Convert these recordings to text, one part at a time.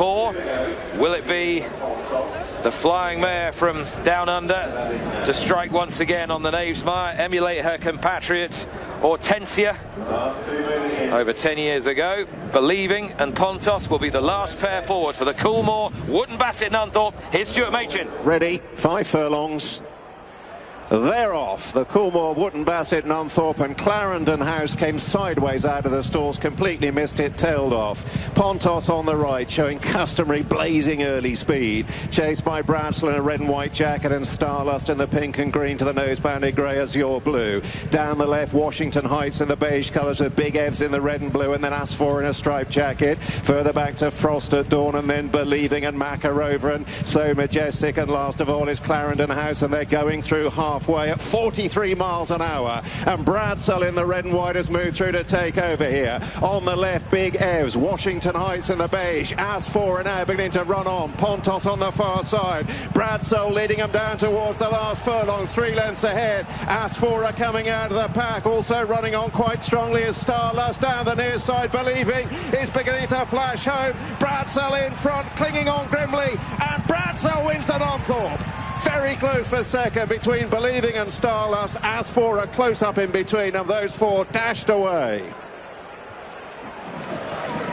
4. Will it be the flying mare from down under to strike once again on the Knavesmire, emulate her compatriot Hortensia over 10 years ago? Believing and Pontos will be the last pair forward for the Coolmore Wootton Bassett Nunthorpe. Here's Stuart Machin. Ready, 5 furlongs. They're off. The Coolmore Wootton Bassett Nunthorpe, and Clarendon House came sideways out of the stalls, completely missed it, tailed off. Pontos on the right, showing customary blazing early speed, chased by Bradsell in a red and white jacket and Starlust in the pink and green to the nose-banded grey azure blue. Down the left, Washington Heights in the beige colours with Big Evs in the red and blue, and then As4 in a striped jacket. Further back to Frost at Dawn, and then Believing and Macarover, and So Majestic, and last of all is Clarendon House, and they're going through halfway at 43 miles an hour, and Bradsell in the red and white has moved through to take over here. On the left, Big Evs, Washington Heights in the beige, As4 are now beginning to run on. Pontos on the far side, Bradsell leading them down towards the last furlong, 3 lengths ahead. As4 are coming out of the pack, also running on quite strongly is Starlust down the near side. Believing is beginning to flash home. Bradsell in front, clinging on grimly, and Bradsell wins the Nunthorpe. Very close for second between Believing and Starlust. As4 a close up in between, and those 4 dashed away.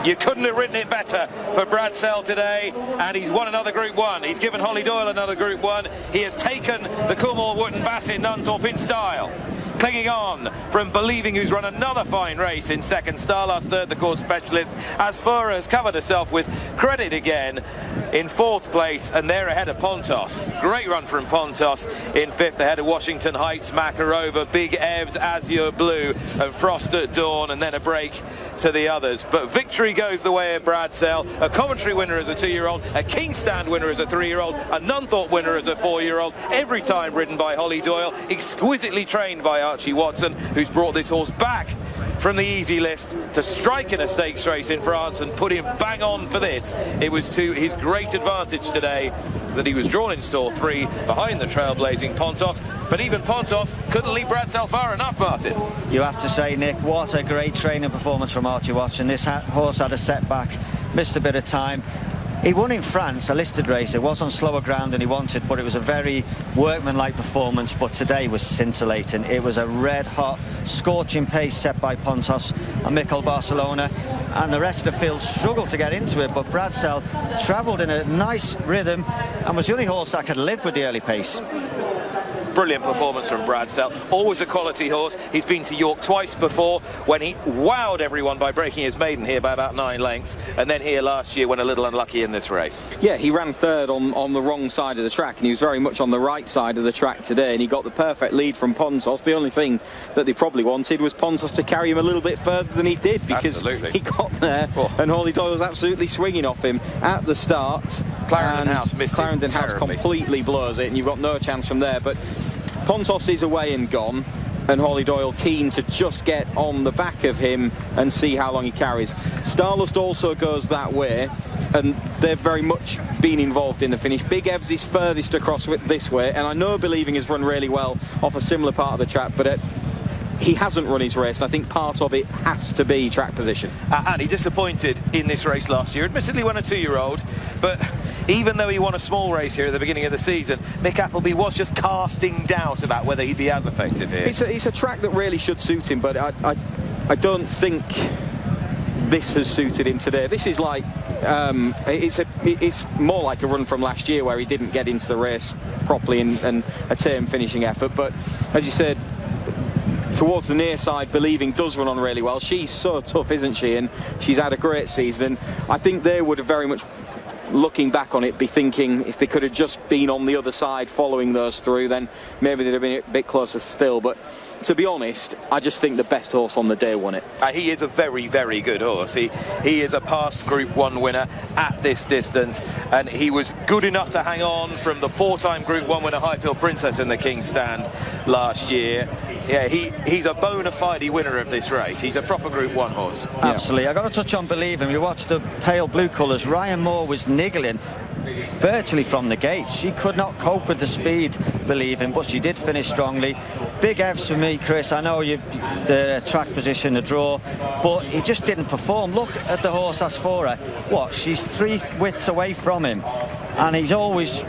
You couldn't have written it better for Bradsell today, and he's won another Group 1. He's given Holly Doyle another Group 1. He has taken the Coolmore Wootton Bassett Nunthorpe in style. Clinging on from Believing, who's run another fine race in second. Starlust third, the course specialist. As4 has covered herself with credit again in 4th place, and they're ahead of Pontos. Great run from Pontos in 5th, ahead of Washington Heights, Macarover, Big Evs, Azure Blue, and Frost at Dawn, and then a break to the others. But victory goes the way of Bradsell. A Coventry winner as a 2-year-old, a King's Stand winner as a 3-year-old, a Nunthorpe winner as a 4-year-old, every time ridden by Holly Doyle, exquisitely trained by Archie Watson, who's brought this horse back from the easy list to strike in a stakes race in France and put him bang on for this. It was to his great advantage today that he was drawn in stall 3 behind the trailblazing Pontos, but even Pontos couldn't lead Bradsell far enough, Martin. You have to say, Nick, what a great training performance from Archie Watson. This horse had a setback, missed a bit of time. He won in France, a listed race. It was on slower ground than he wanted, but it was a very workmanlike performance. But today was scintillating. It was a red-hot, scorching pace set by Pontos and Mikel Barcelona, and the rest of the field struggled to get into it. But Bradsell travelled in a nice rhythm and was the only horse that could live with the early pace. Brilliant performance from Bradsell. Always a quality horse. He's been to York twice before, when he wowed everyone by breaking his maiden here by about 9 lengths, and then here last year when a little unlucky in this race. Yeah, he ran 3rd on the wrong side of the track, and he was very much on the right side of the track today, and he got the perfect lead from Pontos. The only thing that they probably wanted was Pontos to carry him a little bit further than he did, because he got there and Holly Doyle was absolutely swinging off him at the start. Clarendon House missed Clarendon House completely blows it, and you've got no chance from there. But Pontos is away and gone, and Holly Doyle keen to just get on the back of him and see how long he carries. Starlust also goes that way, and they've very much been involved in the finish. Big Evs is furthest across this way, and I know Believing has run really well off a similar part of the track, but he hasn't run his race, and I think part of it has to be track position. And he disappointed in this race last year. Admittedly won a 2-year-old, but even though he won a small race here at the beginning of the season, Mick Appleby was just casting doubt about whether he'd be as effective here. It's a track that really should suit him, but I don't think this has suited him today. This is like it's more like a run from last year where he didn't get into the race properly and a term finishing effort. But as you said, towards the near side, Believing does run on really well. She's so tough, isn't she? And she's had a great season, and I think they would have very much, looking back on it, be thinking if they could have just been on the other side following those through, then maybe they'd have been a bit closer still. But to be honest, I just think the best horse on the day won it. He is a very, very good horse. He is a past Group 1 winner at this distance, and he was good enough to hang on from the 4-time Group 1 winner Highfield Princess in the King's Stand last year. Yeah, he's a bona fide winner of this race. He's a proper Group 1 horse. Absolutely. I've got to touch on Believe Him. You watch the pale blue colours. Ryan Moore was niggling virtually from the gates. She could not cope with the speed, Believe Him, but she did finish strongly. Big F's for me, Chris. I know the track position, the draw, but he just didn't perform. Look at the horse Asphora. What? She's 3 widths away from him, and he's always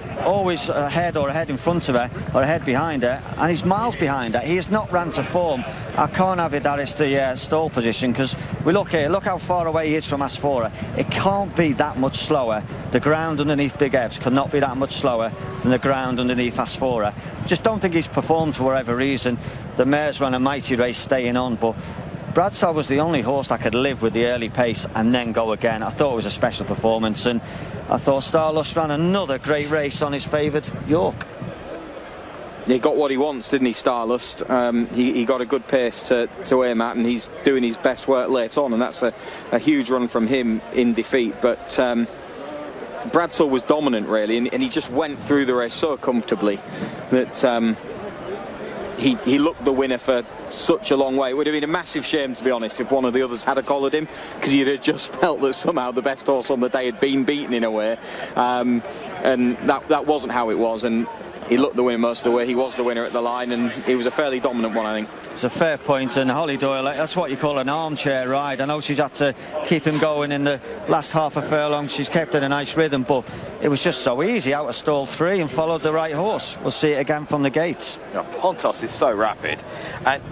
ahead or ahead in front of her or ahead behind her, and he's miles behind her. He has not ran to form. I can't have it that it's the stall position, because we look here, look how far away he is from Asphora. It can't be that much slower. The ground underneath Big Ev's cannot be that much slower than the ground underneath Asphora. Just don't think he's performed for whatever reason. The mare's ran a mighty race staying on, but Bradsell was the only horse that could live with the early pace and then go again. I thought it was a special performance, and I thought Starlust ran another great race on his favoured York. He got what he wants, didn't he, Starlust? He got a good pace to aim at, and he's doing his best work late on, and that's a huge run from him in defeat. But Bradsell was dominant, really, and he just went through the race so comfortably that he looked the winner for such a long way. It would have been a massive shame, to be honest, if one of the others had collared him, because you'd have just felt that somehow the best horse on the day had been beaten in a way, and that wasn't how it was. And he looked the winner most of the way. He was the winner at the line, and he was a fairly dominant one, I think. It's a fair point, and Holly Doyle, that's what you call an armchair ride. I know she's had to keep him going in the last half a furlong. She's kept in a nice rhythm, but it was just so easy out of stall 3 and followed the right horse. We'll see it again from the gates. Pontos is so rapid, and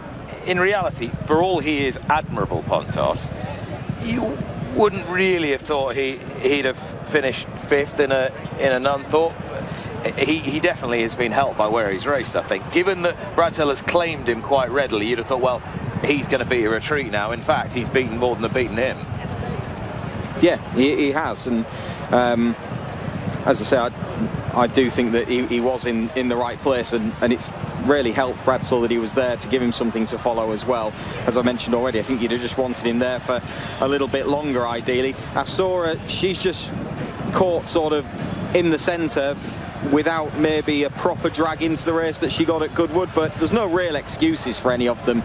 in reality, for all he is admirable, Pontos, you wouldn't really have thought he'd have finished 5th in a Nunthorpe. He definitely has been helped by where he's raced, I think. Given that Bradsell has claimed him quite readily, you'd have thought, well, he's going to be a retreat now. In fact, he's beaten more than have beaten him. Yeah, he has, and as I say, I do think that he was in the right place, and it's really helped Bradsell that he was there to give him something to follow as well. As I mentioned already, I think you'd have just wanted him there for a little bit longer, ideally. Asphora, she's just caught sort of in the centre without maybe a proper drag into the race that she got at Goodwood, but there's no real excuses for any of them.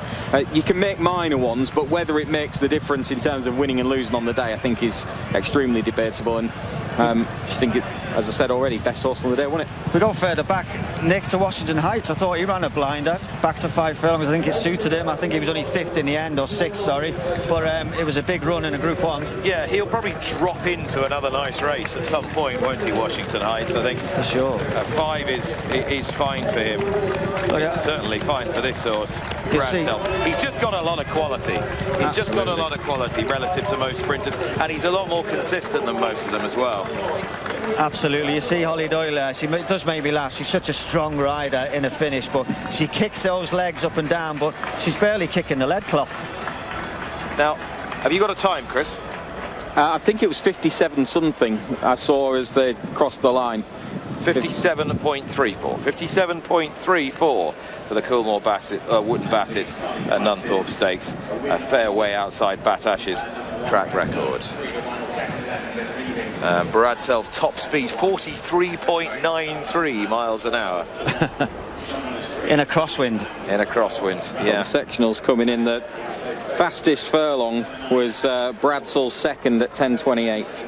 You can make minor ones, but whether it makes the difference in terms of winning and losing on the day, I think is extremely debatable. And I just think it, as I said already, best horse on the day, wasn't it? We go further back, Nick, to Washington Heights. I thought he ran a blinder, back to 5 furlongs. I think it suited him. I think he was only 5th in the end, or 6th, sorry. But it was a big run in a Group 1. Yeah, he'll probably drop into another nice race at some point, won't he, Washington Heights, I think. For sure. 5 is fine for him. It's certainly fine for this horse, Bradsell. He's just got a lot of quality. He's just got a lot of quality relative to most sprinters, and he's a lot more consistent than most of them as well. Absolutely. You see Holly Doyle, she does make me laugh. She's such a strong rider in a finish, but she kicks those legs up and down, but she's barely kicking the lead cloth. Now, have you got a time, Chris? I think it was 57 something I saw as they crossed the line. 57.34. 57.34 for the Coolmore Wootton Bassett Nunthorpe Stakes. A fair way outside Bat Ash's track record. Bradsell's top speed 43.93 miles an hour. In a crosswind. In a crosswind, yeah. The sectionals coming in. The fastest furlong was Bradsell's 2nd at 10:28.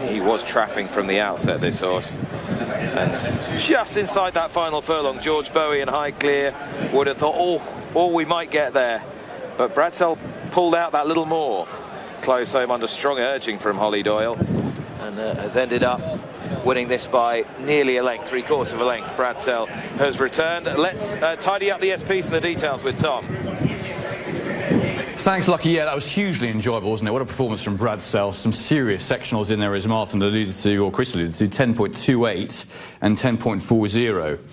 He was trapping from the outset, this horse. And just inside that final furlong, George Bowie and Highclere would have thought, oh, we might get there. But Bradsell pulled out that little more. Close home under strong urging from Holly Doyle, and has ended up winning this by nearly a length, 3/4 of a length. Bradsell has returned. Let's tidy up the SPs and the details with Tom. Thanks, Lucky. Yeah, that was hugely enjoyable, wasn't it? What a performance from Bradsell. Some serious sectionals in there, as Martin alluded to, or Chris alluded to, 10.28 and 10.40.